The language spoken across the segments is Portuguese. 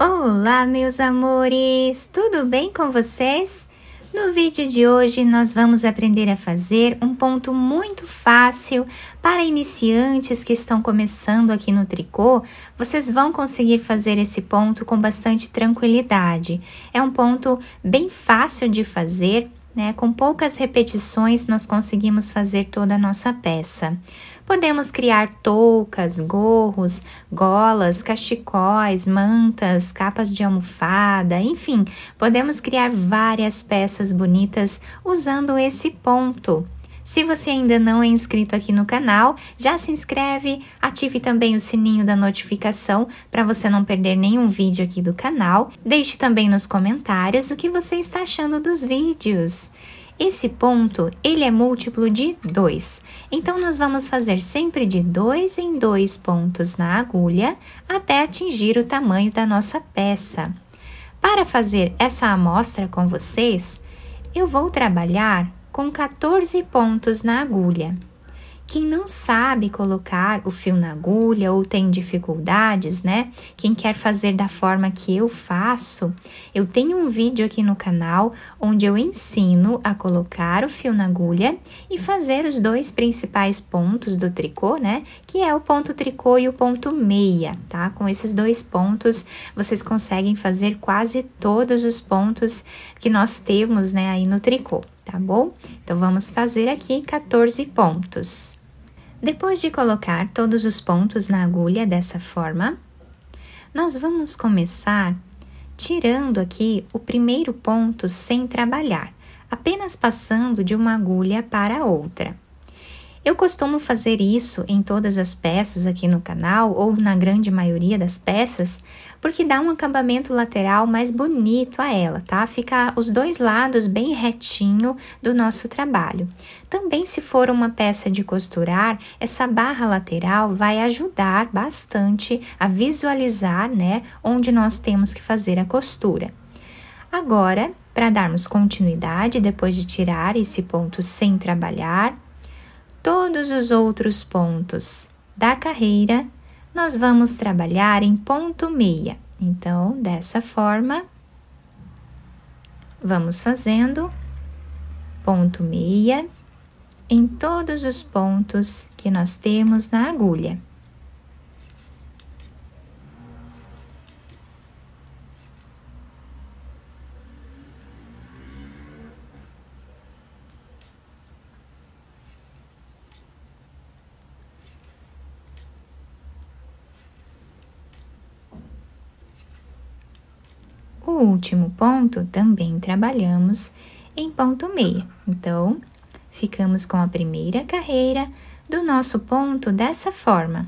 Olá, meus amores! Tudo bem com vocês? No vídeo de hoje, nós vamos aprender a fazer um ponto muito fácil para iniciantes que estão começando aqui no tricô. Vocês vão conseguir fazer esse ponto com bastante tranquilidade. É um ponto bem fácil de fazer, né? Com poucas repetições, nós conseguimos fazer toda a nossa peça. Podemos criar toucas, gorros, golas, cachecóis, mantas, capas de almofada, enfim, podemos criar várias peças bonitas usando esse ponto. Se você ainda não é inscrito aqui no canal, já se inscreve, ative também o sininho da notificação para você não perder nenhum vídeo aqui do canal. Deixe também nos comentários o que você está achando dos vídeos. Esse ponto, ele é múltiplo de 2, então nós vamos fazer sempre de 2 em 2 pontos na agulha até atingir o tamanho da nossa peça. Para fazer essa amostra com vocês, eu vou trabalhar com 14 pontos na agulha. Quem não sabe colocar o fio na agulha ou tem dificuldades, né? Quem quer fazer da forma que eu faço, eu tenho um vídeo aqui no canal onde eu ensino a colocar o fio na agulha e fazer os dois principais pontos do tricô, né? Que é o ponto tricô e o ponto meia, tá? Com esses dois pontos, vocês conseguem fazer quase todos os pontos que nós temos, né, aí no tricô. Tá bom? Então, vamos fazer aqui 14 pontos. Depois de colocar todos os pontos na agulha dessa forma, nós vamos começar tirando aqui o primeiro ponto sem trabalhar, apenas passando de uma agulha para outra. Eu costumo fazer isso em todas as peças aqui no canal, ou na grande maioria das peças, porque dá um acabamento lateral mais bonito a ela, tá? Fica os dois lados bem retinho do nosso trabalho. Também, se for uma peça de costurar, essa barra lateral vai ajudar bastante a visualizar, né, onde nós temos que fazer a costura. Agora, para darmos continuidade, depois de tirar esse ponto sem trabalhar, todos os outros pontos da carreira, nós vamos trabalhar em ponto meia. Então, dessa forma, vamos fazendo ponto meia em todos os pontos que nós temos na agulha. O último ponto também trabalhamos em ponto meia. Então, ficamos com a primeira carreira do nosso ponto dessa forma.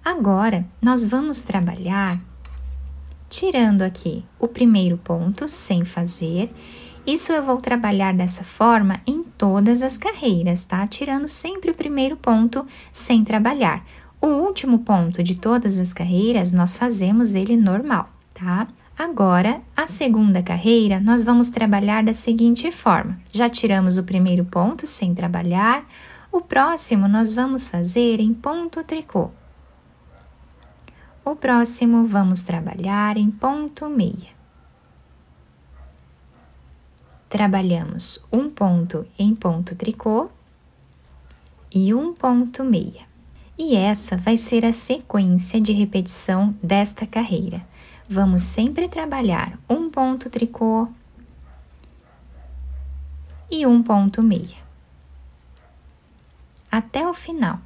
Agora, nós vamos trabalhar tirando aqui o primeiro ponto sem fazer. Isso eu vou trabalhar dessa forma em todas as carreiras, tá? Tirando sempre o primeiro ponto sem trabalhar. O último ponto de todas as carreiras, nós fazemos ele normal, tá? Agora, a segunda carreira, nós vamos trabalhar da seguinte forma. Já tiramos o primeiro ponto sem trabalhar, o próximo nós vamos fazer em ponto tricô. O próximo vamos trabalhar em ponto meia. Trabalhamos um ponto em ponto tricô e um ponto meia. E essa vai ser a sequência de repetição desta carreira. Vamos sempre trabalhar um ponto tricô e um ponto meia, até o final.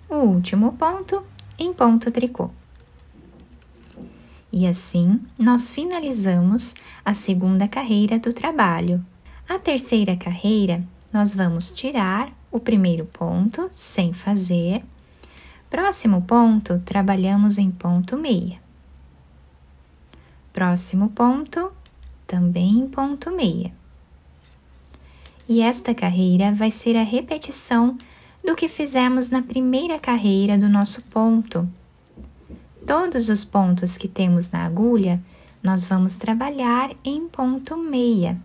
O último ponto em ponto tricô. E assim, nós finalizamos a segunda carreira do trabalho. A terceira carreira, nós vamos tirar o primeiro ponto sem fazer. Próximo ponto, trabalhamos em ponto meia. Próximo ponto, também em ponto meia. E esta carreira vai ser a repetição do que fizemos na primeira carreira do nosso ponto. Todos os pontos que temos na agulha, nós vamos trabalhar em ponto meia.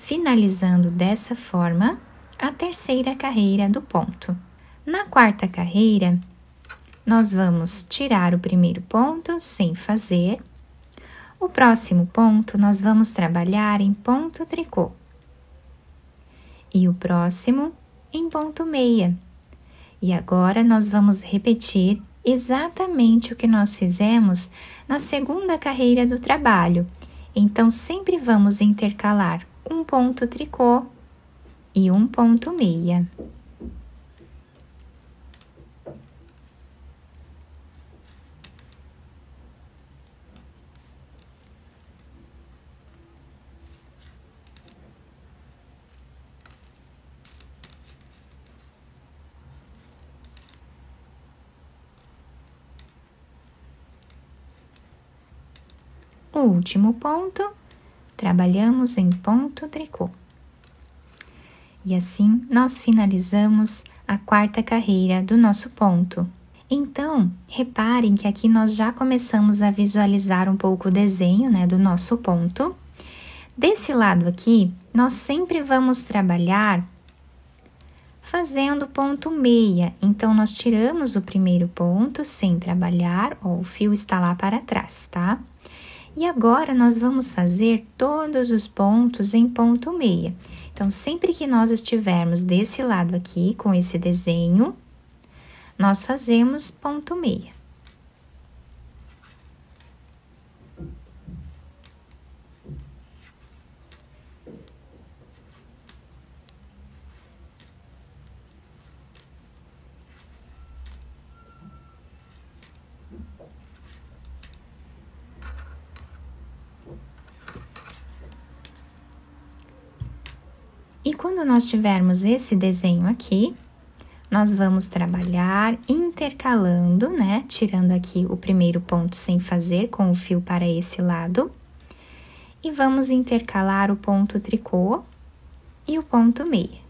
finalizando dessa forma a terceira carreira do ponto. Na quarta carreira, nós vamos tirar o primeiro ponto sem fazer. O próximo ponto nós vamos trabalhar em ponto tricô. E o próximo em ponto meia. E agora nós vamos repetir exatamente o que nós fizemos na segunda carreira do trabalho. Então, sempre vamos intercalar um ponto tricô e um ponto meia. O último ponto, trabalhamos em ponto tricô. E assim, nós finalizamos a quarta carreira do nosso ponto. Então, reparem que aqui nós já começamos a visualizar um pouco o desenho, né, do nosso ponto. Desse lado aqui, nós sempre vamos trabalhar fazendo ponto meia. Então, nós tiramos o primeiro ponto sem trabalhar, ó, o fio está lá para trás, tá? E agora, nós vamos fazer todos os pontos em ponto meia. Então, sempre que nós estivermos desse lado aqui, com esse desenho, nós fazemos ponto meia. E quando nós tivermos esse desenho aqui, nós vamos trabalhar intercalando, né? Tirando aqui o primeiro ponto sem fazer, com o fio para esse lado. E vamos intercalar o ponto tricô e o ponto meia.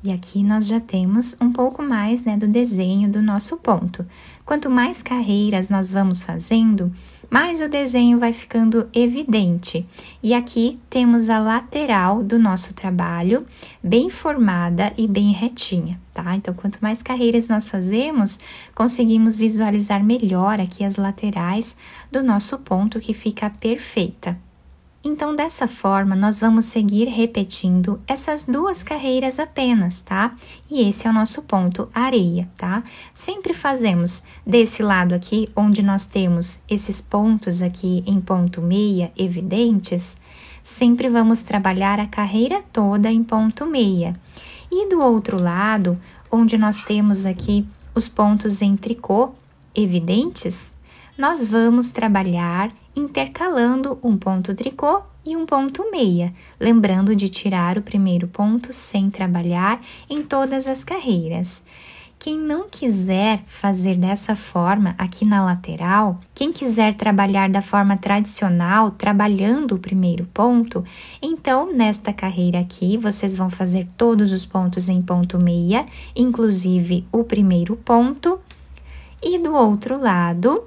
E aqui nós já temos um pouco mais, né, do desenho do nosso ponto. Quanto mais carreiras nós vamos fazendo, mais o desenho vai ficando evidente. E aqui temos a lateral do nosso trabalho, bem formada e bem retinha, tá? Então, quanto mais carreiras nós fazemos, conseguimos visualizar melhor aqui as laterais do nosso ponto, que fica perfeita. Então, dessa forma, nós vamos seguir repetindo essas duas carreiras apenas, tá? E esse é o nosso ponto areia, tá? Sempre fazemos desse lado aqui, onde nós temos esses pontos aqui em ponto meia evidentes, sempre vamos trabalhar a carreira toda em ponto meia. E do outro lado, onde nós temos aqui os pontos em tricô evidentes, nós vamos trabalhar intercalando um ponto tricô e um ponto meia, lembrando de tirar o primeiro ponto sem trabalhar em todas as carreiras. Quem não quiser fazer dessa forma aqui na lateral, quem quiser trabalhar da forma tradicional, trabalhando o primeiro ponto, então nesta carreira aqui vocês vão fazer todos os pontos em ponto meia, inclusive o primeiro ponto, e do outro lado,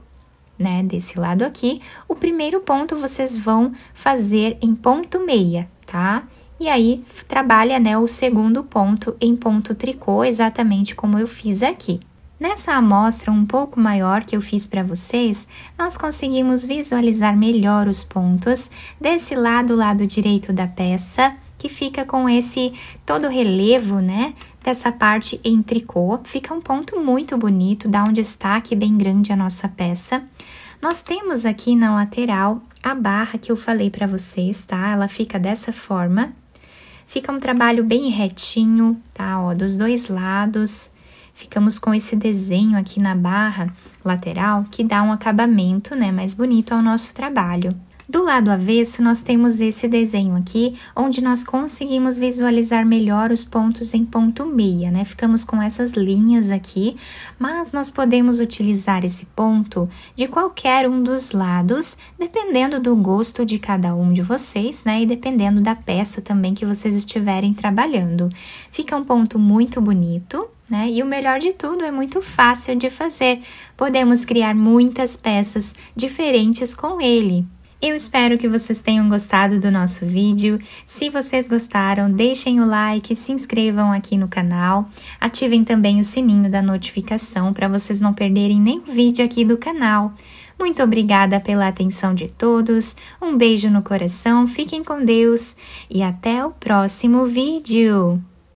né, desse lado aqui, o primeiro ponto vocês vão fazer em ponto meia, tá? E aí, trabalha, né, o segundo ponto em ponto tricô, exatamente como eu fiz aqui. Nessa amostra um pouco maior que eu fiz para vocês, nós conseguimos visualizar melhor os pontos desse lado, lado direito da peça, que fica com esse todo relevo, né, dessa parte em tricô. Fica um ponto muito bonito, dá um destaque bem grande à nossa peça. Nós temos aqui na lateral a barra que eu falei para vocês, tá? Ela fica dessa forma. Fica um trabalho bem retinho, tá? Ó, dos dois lados. Ficamos com esse desenho aqui na barra lateral, que dá um acabamento, né, mais bonito ao nosso trabalho. Do lado avesso, nós temos esse desenho aqui, onde nós conseguimos visualizar melhor os pontos em ponto meia, né? Ficamos com essas linhas aqui, mas nós podemos utilizar esse ponto de qualquer um dos lados, dependendo do gosto de cada um de vocês, né? E dependendo da peça também que vocês estiverem trabalhando. Fica um ponto muito bonito, né? E o melhor de tudo, é muito fácil de fazer. Podemos criar muitas peças diferentes com ele. Eu espero que vocês tenham gostado do nosso vídeo. Se vocês gostaram, deixem o like, se inscrevam aqui no canal, ativem também o sininho da notificação para vocês não perderem nenhum vídeo aqui do canal. Muito obrigada pela atenção de todos, um beijo no coração, fiquem com Deus e até o próximo vídeo!